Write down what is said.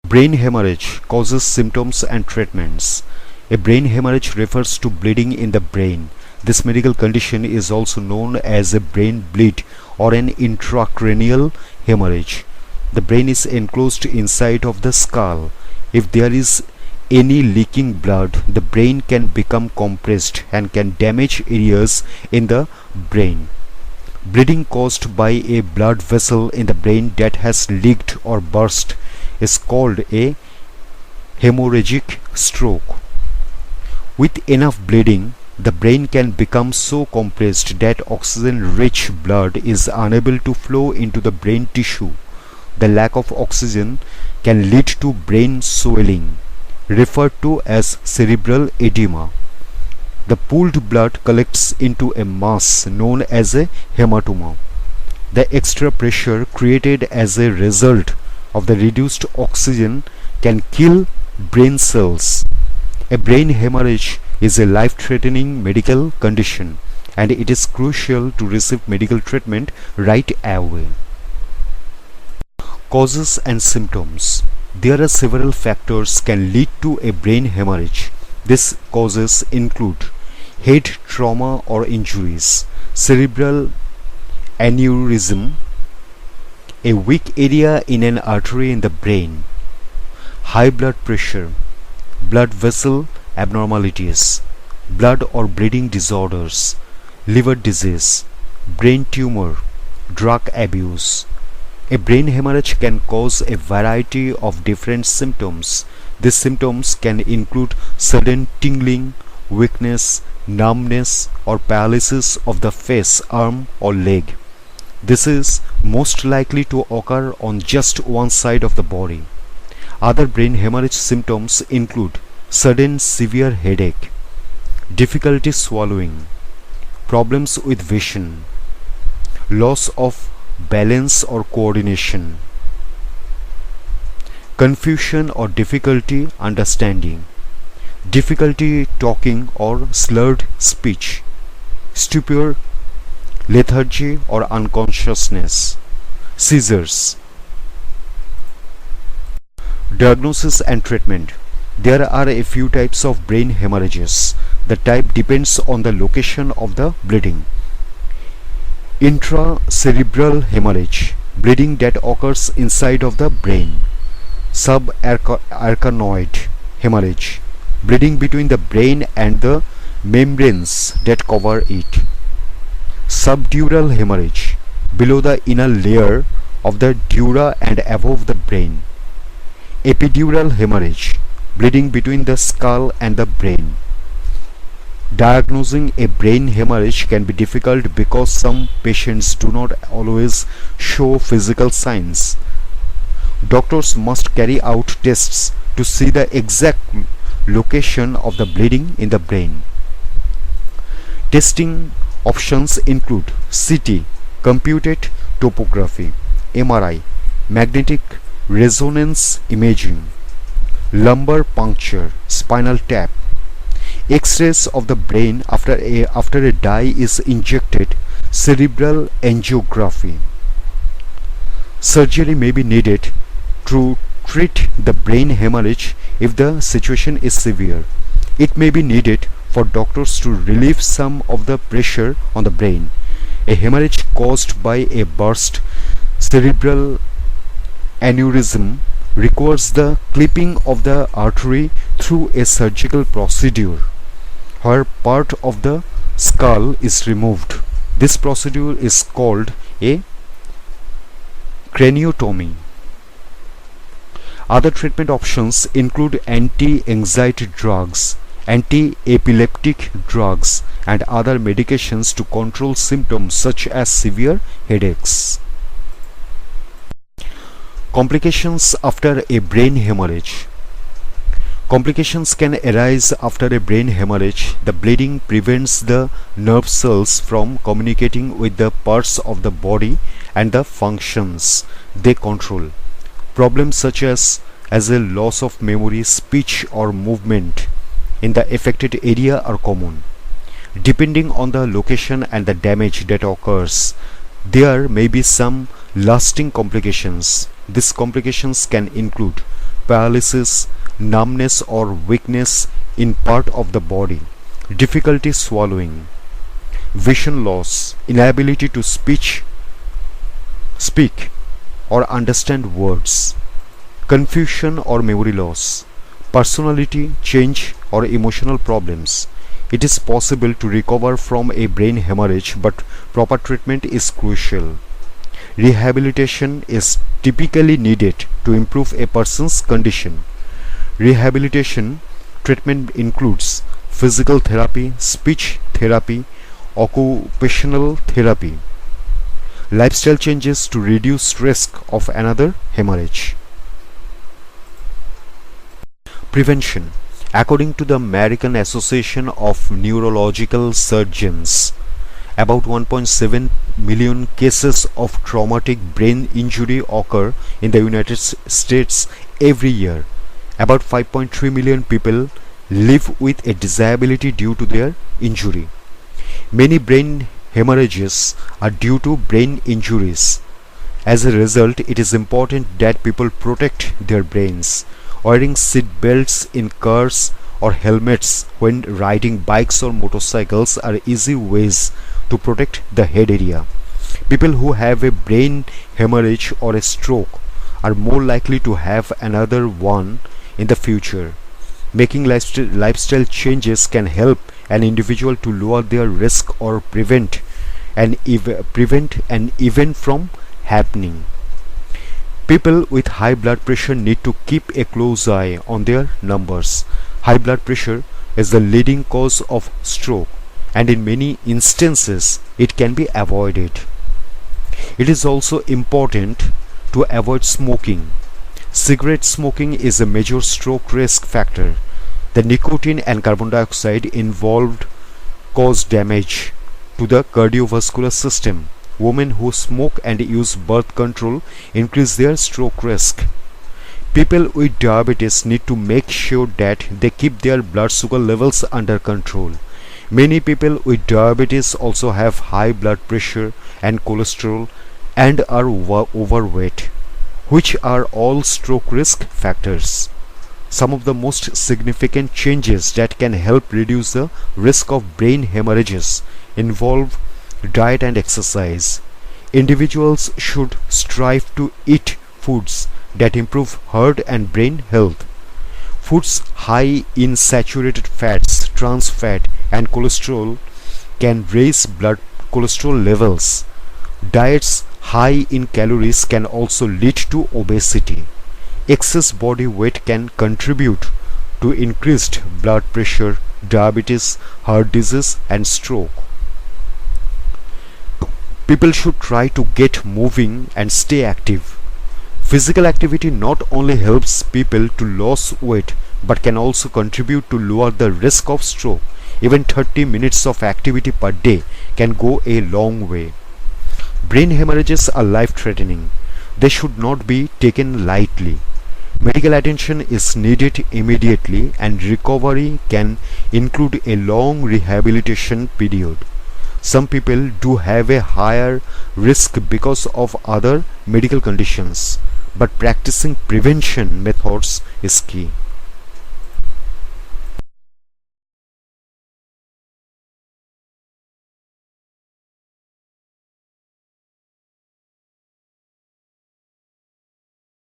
Brain hemorrhage causes symptoms and treatments. A brain hemorrhage refers to bleeding in the brain. This medical condition is also known as a brain bleed or an intracranial hemorrhage. The brain is enclosed inside of the skull. If there is any leaking blood, the brain can become compressed and can damage areas in the brain. Bleeding caused by a blood vessel in the brain that has leaked or burst is called a hemorrhagic stroke. With enough bleeding, the brain can become so compressed that oxygen-rich blood is unable to flow into the brain tissue. The lack of oxygen can lead to brain swelling, referred to as cerebral edema. The pooled blood collects into a mass known as a hematoma. The extra pressure created as a result of the reduced oxygen can kill brain cells. A brain hemorrhage is a life-threatening medical condition, and it is crucial to receive medical treatment right away. Causes and symptoms. There are several factors can lead to a brain hemorrhage. These causes include head trauma or injuries, cerebral aneurysm, a weak area in an artery in the brain, high blood pressure, blood vessel abnormalities, blood or bleeding disorders, liver disease, brain tumor, drug abuse. A brain hemorrhage can cause a variety of different symptoms. These symptoms can include sudden tingling, weakness, numbness, or paralysis of the face, arm, or leg. This is most likely to occur on just one side of the body. Other brain hemorrhage symptoms include sudden severe headache, difficulty swallowing, problems with vision, loss of balance or coordination, confusion or difficulty understanding, difficulty talking or slurred speech, stupor, lethargy or unconsciousness, seizures. Diagnosis and treatment. There are a few types of brain hemorrhages. The type depends on the location of the bleeding. Intracerebral hemorrhage, bleeding that occurs inside of the brain. Subarachnoid hemorrhage, bleeding between the brain and the membranes that cover it. Subdural hemorrhage, below the inner layer of the dura and above the brain. Epidural hemorrhage, bleeding between the skull and the brain. Diagnosing a brain hemorrhage can be difficult because some patients do not always show physical signs. Doctors must carry out tests to see the exact location of the bleeding in the brain. Testing options include CT, computed topography, MRI, magnetic resonance imaging, lumbar puncture, spinal tap, X-rays of the brain after a dye is injected, cerebral angiography. Surgery may be needed to treat the brain hemorrhage if the situation is severe. It may be needed for doctors to relieve some of the pressure on the brain. A hemorrhage caused by a burst cerebral aneurysm requires the clipping of the artery through a surgical procedure where part of the skull is removed. This procedure is called a craniotomy. Other treatment options include anti-anxiety drugs, anti-epileptic drugs, and other medications to control symptoms such as severe headaches. Complications after a brain hemorrhage. Complications can arise after a brain hemorrhage. The bleeding prevents the nerve cells from communicating with the parts of the body and the functions they control. Problems such as a loss of memory, speech, or movement in the affected area are common. Depending on the location and the damage that occurs, there may be some lasting complications. These complications can include paralysis, numbness or weakness in part of the body, difficulty swallowing, vision loss, inability to speak or understand words, confusion or memory loss, personality change or emotional problems. It is possible to recover from a brain hemorrhage, but proper treatment is crucial. Rehabilitation is typically needed to improve a person's condition. Rehabilitation treatment includes physical therapy, speech therapy, occupational therapy, lifestyle changes to reduce risk of another hemorrhage. Prevention. According to the American Association of Neurological Surgeons, about 1.7 million cases of traumatic brain injury occur in the United States every year. About 5.3 million people live with a disability due to their injury. Many brain hemorrhages are due to brain injuries. As a result, it is important that people protect their brains. Wearing seat belts in cars or helmets when riding bikes or motorcycles are easy ways to protect the head area. People who have a brain hemorrhage or a stroke are more likely to have another one in the future. Making lifestyle changes can help an individual to lower their risk or prevent an event from happening. People with high blood pressure need to keep a close eye on their numbers. High blood pressure is the leading cause of stroke, and in many instances it can be avoided. It is also important to avoid smoking. Cigarette smoking is a major stroke risk factor. The nicotine and carbon dioxide involved cause damage to the cardiovascular system. Women who smoke and use birth control increase their stroke risk. People with diabetes need to make sure that they keep their blood sugar levels under control. Many people with diabetes also have high blood pressure and cholesterol and are overweight, which are all stroke risk factors. Some of the most significant changes that can help reduce the risk of brain hemorrhages involve diet and exercise. Individuals should strive to eat foods that improve heart and brain health. Foods high in saturated fats, trans fat, and cholesterol can raise blood cholesterol levels. Diets high in calories can also lead to obesity. Excess body weight can contribute to increased blood pressure, diabetes, heart disease, and stroke. People should try to get moving and stay active. Physical activity not only helps people to lose weight but can also contribute to lower the risk of stroke. Even 30 minutes of activity per day can go a long way. Brain hemorrhages are life-threatening. They should not be taken lightly. Medical attention is needed immediately, and recovery can include a long rehabilitation period. Some people do have a higher risk because of other medical conditions, but practicing prevention methods is key.